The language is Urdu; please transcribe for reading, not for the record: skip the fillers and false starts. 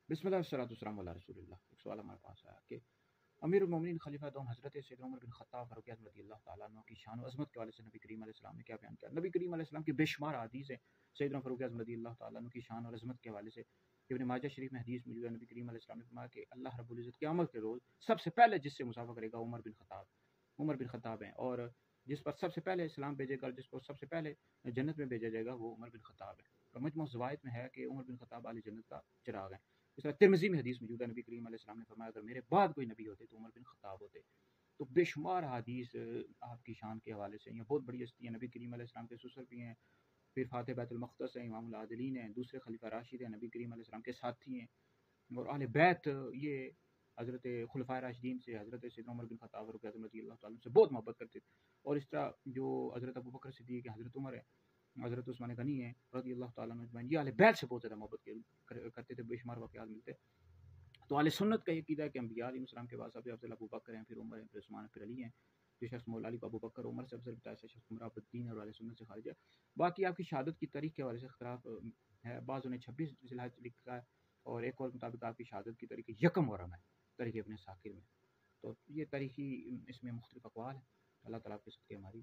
بسم اللہ والصلاۃ والسلام علی رسول اللہ۔ ایک سوال ہمارے پاس آیا کہ امیر المومنین خلیفہ دوم حضرت سیدنا عمر بن خطاب فاروق اعظم رضی اللہ تعالیٰ عنہ کی شان و عظمت کے حوالے سے نبی کریم علیہ السلام نے کیا بیان کیا؟ نبی کریم علیہ السلام کی بے شمار احادیث ہیں سیدنا فاروق اعظم رضی اللہ تعالیٰ عنہ کی شان اور عظمت کے حوالے سے۔ ابن ماجہ شریف میں حدیث ملی ہے، نبی کریم علیہ السلام نے فرمایا کہ اللہ رب العزت قیامت کے روز سب سے پہلے جس سے مصافحہ کرے گا عمر بن خطاب ہیں، اور جس پر سب سے پہلے اسلام بھیجے گا، جس کو سب سے پہلے جنت میں بھیجا جائے گا، وہ عمر بن خطاب ہے۔ اور مجموع الزوائد میں ہے کہ عمر بن خطاب اہل جنت کا چراغ ہے۔ اس طرح ترمذی میں حدیث موجود ہے، نبی کریم علیہ السلام نے فرمایا اگر میرے بعد کوئی نبی ہوتے تو عمر بن خطاب ہوتے۔ تو بے شمار حدیث آپ کی شان کے حوالے سے، یہ بہت بڑی ہستی ہیں، نبی کریم علیہ السلام کے سسر بھی ہیں، پھر فاتح بیت المقدس ہیں، امام العادلین ہیں، دوسرے خلیفہ راشد ہیں، نبی کریم علیہ السلام کے ساتھی ہیں، اور اہل بیت یہ حضرت خلفائے راشدین سے، حضرت سیدنا عمر بن خطاب رضی اللہ تعالیٰ عنہ سے بہت محبت کرتے تھے۔ اور اس طرح جو حضرت ابو بکر صدیق ہیں، حضرت عمر ہے، حضرت عثمان غنی ہیں رضی اللہ تعالیٰ عنہ اجمعین، یہ اہل بیت سے بہت زیادہ محبت کرتے تھے، بے شمار واقعات ملتے۔ تو اہل سنت کا یہ عقیدہ ہے کہ انبیاء علیہ السلام کے بعد سب سے افضل ابو بکر ہیں، پھر عمر ہیں، پھر عثمان ہیں، پھر علی ہیں۔ جو شخص مولا علی کو ابو بکر عمر سے افضل بتایا، شخص عمر الدین اور اہل سنت سے خارج ہے۔ باقی آپ کی شہادت کی تاریخ کے حوالے سے اختلاف ہے، بعضوں نے 26 ذی الحجہ لکھا ہے، اور ایک اور مطابق آپ کی شہادت کی تاریخ یکم محرم ہے، تاریخ ابن ثاقب میں۔ تو یہ تاریخی اس میں مختلف اقوال ہیں۔ اللہ تعالیٰ کے صدقے ہماری